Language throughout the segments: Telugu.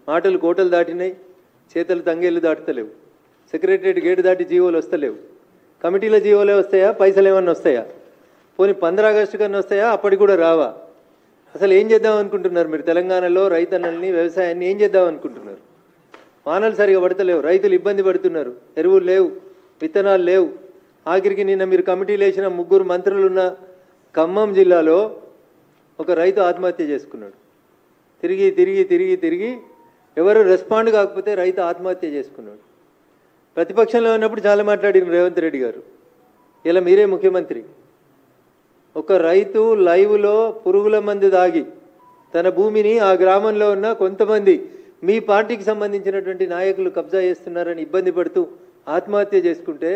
మాటలు కోటలు దాటినాయి, చేతలు తంగేళ్ళు దాటుతలేవు. సెక్రటరియట్ గేటు దాటి జీవోలు వస్తలేవు. కమిటీల జీవోలే వస్తాయా, పైసలు ఏమన్నా వస్తాయా? పోనీ 15 ఆగస్టు కన్నా వస్తాయా? అప్పటికి కూడా రావా? అసలు ఏం చేద్దాం అనుకుంటున్నారు మీరు? తెలంగాణలో రైతన్నల్ని, వ్యవసాయాన్ని ఏం చేద్దాం అనుకుంటున్నారు? వానలు సరిగా పడతలేవు, రైతులు ఇబ్బంది పడుతున్నారు, ఎరువులు లేవు, విత్తనాలు లేవు. ఆఖరికి నిన్న మీరు కమిటీలు వేసిన 3 మంత్రులున్న ఖమ్మం జిల్లాలో ఒక రైతు ఆత్మహత్య చేసుకున్నాడు. తిరిగి తిరిగి తిరిగి తిరిగి ఎవరు రెస్పాండ్ కాకపోతే రైతు ఆత్మహత్య చేసుకున్నాడు. ప్రతిపక్షంలో ఉన్నప్పుడు చాలా మాట్లాడిన రేవంత్ రెడ్డి గారు, ఇలా మీరే ముఖ్యమంత్రి. ఒక రైతు లైవ్లో పురుగుల మందు దాగి తన భూమిని ఆ గ్రామంలో ఉన్న కొంతమంది మీ పార్టీకి సంబంధించినటువంటి నాయకులు కబ్జా చేస్తున్నారని ఇబ్బంది పడుతూ ఆత్మహత్య చేసుకుంటే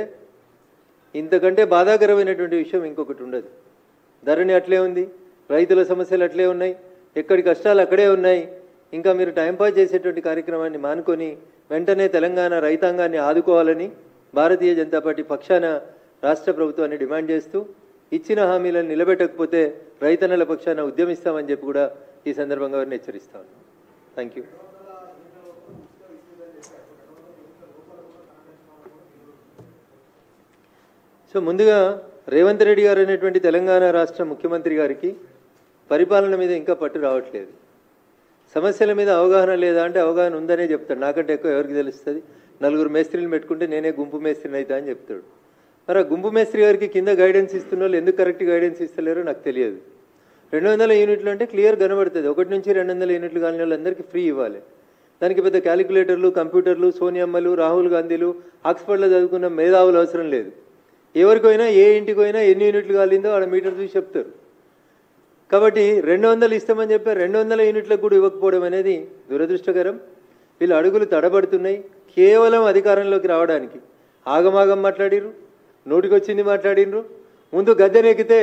ఇంతకంటే బాధాకరమైనటువంటి విషయం ఇంకొకటి ఉండదు. ధరణి అట్లే ఉంది, రైతుల సమస్యలు అట్లే ఉన్నాయి, ఎక్కడి కష్టాలు అక్కడే ఉన్నాయి. ఇంకా మీరు టైంపాస్ చేసేటువంటి కార్యక్రమాన్ని మానుకొని వెంటనే తెలంగాణ రైతాంగాన్ని ఆదుకోవాలని భారతీయ జనతా పార్టీ పక్షాన రాష్ట్ర ప్రభుత్వాన్ని డిమాండ్ చేస్తూ, ఇచ్చిన హామీలను నిలబెట్టకపోతే రైతన్నల పక్షాన ఉద్యమిస్తామని చెప్పి కూడా ఈ సందర్భంగా వారిని హెచ్చరిస్తా ఉన్నాం. Thank you. సో ముందుగా రేవంత్ రెడ్డి గారు అనేటువంటి తెలంగాణ రాష్ట్ర ముఖ్యమంత్రి గారికి పరిపాలన మీద ఇంకా పట్టు రావట్లేదు. సమస్యల మీద అవగాహన లేదా అంటే అవగాహన ఉందనే చెప్తాడు. నాకంటే ఎక్కువ ఎవరికి తెలుస్తుంది? 4 మేస్త్రీలు పెట్టుకుంటే నేనే గుంపు మేస్త్రిని అవుతా అని చెప్తాడు. మరి ఆ గుంపు మేస్త్రి గారికి కింద గైడెన్స్ ఇస్తున్న వాళ్ళు ఎందుకు కరెక్ట్ గైడెన్స్ ఇస్తలేరో నాకు తెలియదు. 200 యూనిట్లు అంటే క్లియర్ కనబడుతుంది. 1 నుంచి 200 యూనిట్లు కాని వాళ్ళందరికీ ఫ్రీ ఇవ్వాలి. దానికి పెద్ద క్యాలిక్యులేటర్లు, కంప్యూటర్లు, సోనియమ్మలు, రాహుల్ గాంధీలు, ఆక్స్ఫర్డ్లో చదువుకున్న మేధావులు అవసరం లేదు. ఎవరికైనా ఏ ఇంటికి పోయినా ఎన్ని యూనిట్లు కాలిందో ఆడ మీటర్ చూసి చెప్తారు. కాబట్టి 200 ఇస్తామని చెప్పి 200 యూనిట్లకు కూడా ఇవ్వకపోవడం అనేది దురదృష్టకరం. వీళ్ళు అడుగులు తడబడుతున్నాయి కేవలం అధికారంలోకి రావడానికి. ఆగమాగం మాట్లాడిర్రు, నోటికొచ్చింది మాట్లాడినరు. ముందు గద్దెనెక్కితే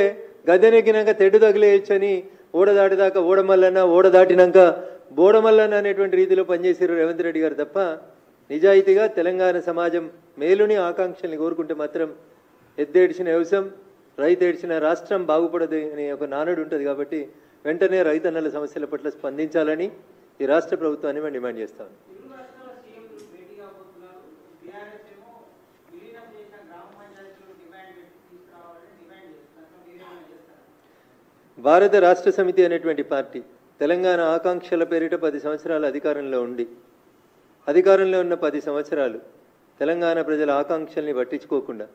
గద్దెనెక్కినాక తెడ్డు తగిలేయచ్చని ఓడ దాటిదాకా ఓడమల్లన్న, ఓడ దాటినాక బోడమల్లన్న అనేటువంటి రీతిలో పనిచేసారు రేవంత్ రెడ్డి గారు తప్ప నిజాయితీగా తెలంగాణ సమాజం మేలుని ఆకాంక్షల్ని కోరుకుంటే మాత్రం ఎద్దేడిచిన వ్యవసాయం, రైతు ఏడ్చిన రాష్ట్రం బాగుపడదు అనే ఒక నానుడు ఉంటుంది. కాబట్టి వెంటనే రైతన్నల సమస్యల పట్ల స్పందించాలని ఈ రాష్ట్ర ప్రభుత్వాన్ని మేము డిమాండ్ చేస్తాం. భారత రాష్ట్ర సమితి అనేటువంటి పార్టీ తెలంగాణ ఆకాంక్షల పేరిట 10 సంవత్సరాలు అధికారంలో ఉండి, అధికారంలో ఉన్న 10 సంవత్సరాలు తెలంగాణ ప్రజల ఆకాంక్షల్ని పట్టించుకోకుండా,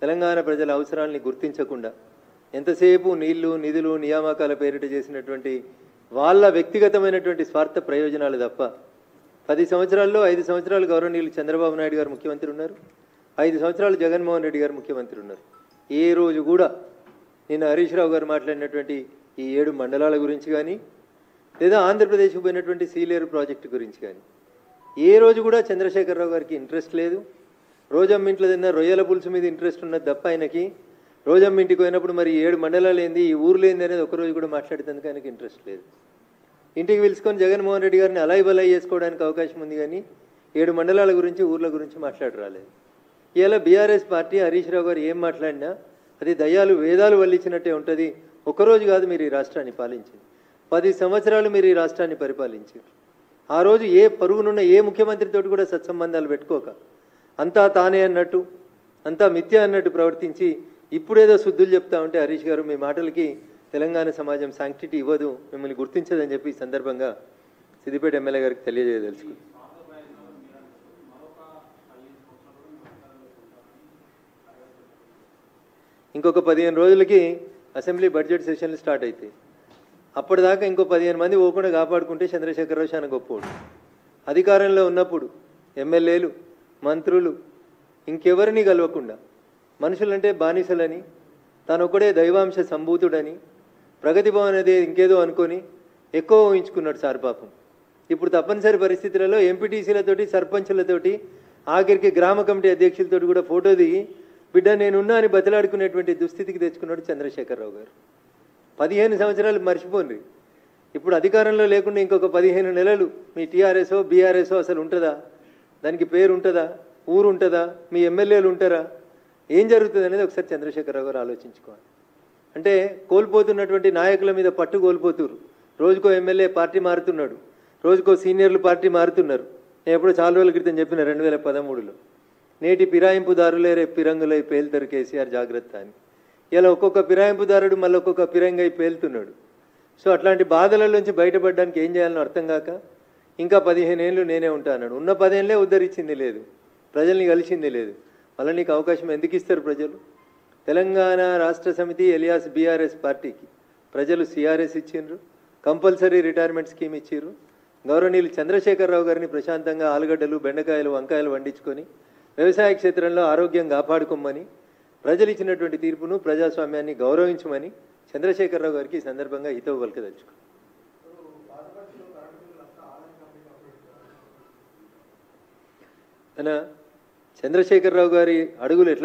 తెలంగాణ ప్రజల అవసరాలని గుర్తించకుండా ఎంతసేపు నీళ్లు, నిధులు, నియామకాల పేరిట చేసినటువంటి వాళ్ళ వ్యక్తిగతమైనటువంటి స్వార్థ ప్రయోజనాలు తప్ప 10 సంవత్సరాల్లో 5 సంవత్సరాలు గౌరవనీయులు చంద్రబాబు నాయుడు గారు ముఖ్యమంత్రి ఉన్నారు, 5 సంవత్సరాలు జగన్మోహన్ రెడ్డి గారు ముఖ్యమంత్రి ఉన్నారు. ఏ రోజు కూడా నిన్న హరీష్ రావు గారు మాట్లాడినటువంటి ఈ 7 మండలాల గురించి కానీ, లేదా ఆంధ్రప్రదేశ్కు పోయినటువంటి సీలేరు ప్రాజెక్టు గురించి కానీ ఏ రోజు కూడా చంద్రశేఖరరావు గారికి ఇంట్రెస్ట్ లేదు. రోజమ్మ ఇంట్లో తిన్న రొయ్యల పులుసు మీద ఇంట్రెస్ట్ ఉన్నది తప్ప ఆయనకి రోజమ్మ ఇంటికి పోయినప్పుడు మరి 7 మండలాలు ఏంది, ఈ ఊర్లు ఏంది అనేది ఒకరోజు కూడా మాట్లాడేందుకు ఆయనకి ఇంట్రెస్ట్ లేదు. ఇంటికి పిలుచుకొని జగన్మోహన్ రెడ్డి గారిని అలాయి బలాయి చేసుకోవడానికి అవకాశం ఉంది కానీ 7 మండలాల గురించి, ఊర్ల గురించి మాట్లాడరాలేదు. ఇలా బీఆర్ఎస్ పార్టీ హరీష్ రావు గారు ఏం మాట్లాడినా అది దయ్యాలు వేదాలు వల్లించినట్టే ఉంటుంది. ఒకరోజు కాదు మీరు ఈ రాష్ట్రాన్ని పాలించింది, 10 సంవత్సరాలు మీరు ఈ రాష్ట్రాన్ని పరిపాలించారు. ఆ రోజు ఏ పరుగునున్న ఏ ముఖ్యమంత్రితో కూడా సత్సంబంధాలు పెట్టుకోక అంతా తానే అన్నట్టు, అంతా మిథ్య అన్నట్టు ప్రవర్తించి ఇప్పుడేదో శుద్ధులు చెప్తా ఉంటే హరీష్ గారు మీ మాటలకి తెలంగాణ సమాజం శాంక్టిటీ ఇవ్వదు, మిమ్మల్ని గుర్తించదని చెప్పి ఈ సందర్భంగా సిద్దిపేట ఎమ్మెల్యే గారికి తెలియజేయదలుచుకుంది. ఇంకొక 15 రోజులకి అసెంబ్లీ బడ్జెట్ సెషన్లు స్టార్ట్ అవుతాయి. అప్పటిదాకా ఇంకో 15 మంది పోకుండా కాపాడుకుంటే చంద్రశేఖరరావు చాలా గొప్పవాడు. అధికారంలో ఉన్నప్పుడు ఎమ్మెల్యేలు, మంత్రులు ఇంకెవరిని కలవకుండా మనుషులంటే బానిసలని, తనొక్కడే దైవాంశ సంభూతుడని, ప్రగతి భవన్ అనేది ఇంకేదో అనుకొని ఎక్కువ ఊహించుకున్నాడు సార్ పాపం. ఇప్పుడు తప్పనిసరి పరిస్థితులలో ఎంపీటీసీలతోటి, సర్పంచులతోటి, ఆఖరికి గ్రామ కమిటీ అధ్యక్షులతోటి కూడా ఫోటో దిగి బిడ్డ నేనున్నా అని బతిలాడుకునేటువంటి దుస్థితికి తెచ్చుకున్నాడు చంద్రశేఖరరావు గారు. 15 సంవత్సరాలు మర్చిపోండి. ఇప్పుడు అధికారంలో లేకుండా ఇంకొక 15 నెలలు మీ టీఆర్ఎస్ఓ బీఆర్ఎస్ఓ అసలు ఉంటుందా? దానికి పేరు ఉంటుందా? ఊరు ఉంటుందా? మీ ఎమ్మెల్యేలు ఉంటారా? ఏం జరుగుతుంది అనేది ఒకసారి చంద్రశేఖరరావు గారు ఆలోచించుకోవాలి. అంటే కోల్పోతున్నటువంటి నాయకుల మీద పట్టు కోల్పోతున్నారు. రోజుకో ఎమ్మెల్యే పార్టీ మారుతున్నాడు, రోజుకో సీనియర్లు పార్టీ మారుతున్నారు. నేను ఎప్పుడో చాలా రోజుల క్రితం చెప్పిన 2013లో నేటి ఫిరాయింపుదారులే రేపు పిరంగులై పేల్తారు కేసీఆర్ జాగ్రత్త అని. ఇలా ఒక్కొక్క ఫిరాయింపుదారుడు మళ్ళీ ఒక్కొక్క ఫిరంగై పేలుతున్నాడు. సో అట్లాంటి బాధలలోంచి బయటపడడానికి ఏం చేయాలని అర్థం కాక ఇంకా 15 ఏళ్ళు నేనే ఉంటా అన్నాడు. ఉన్న 10 ఏళ్ళే ఉద్ధరించింది లేదు, ప్రజల్ని కలిసింది లేదు. మళ్ళీ నీకు అవకాశం ఎందుకు ఇస్తారు ప్రజలు? తెలంగాణ రాష్ట్ర సమితి ఎలియాస్ బీఆర్ఎస్ పార్టీకి ప్రజలు సిఆర్ఎస్ ఇచ్చిండ్రు, కంపల్సరీ రిటైర్మెంట్ స్కీమ్ ఇచ్చిర్రు. గౌరవనీయులు చంద్రశేఖరరావు గారిని ప్రశాంతంగా ఆలుగడ్డలు, బెండకాయలు, వంకాయలు వండించుకొని వ్యవసాయ క్షేత్రంలో ఆరోగ్యం కాపాడుకోమని ప్రజలు ఇచ్చినటువంటి తీర్పును, ప్రజాస్వామ్యాన్ని గౌరవించమని చంద్రశేఖరరావు గారికి ఈ సందర్భంగా హితవు పలకదలుచుకో. చంద్రశేఖరరావు గారి అడుగులు ఎట్లా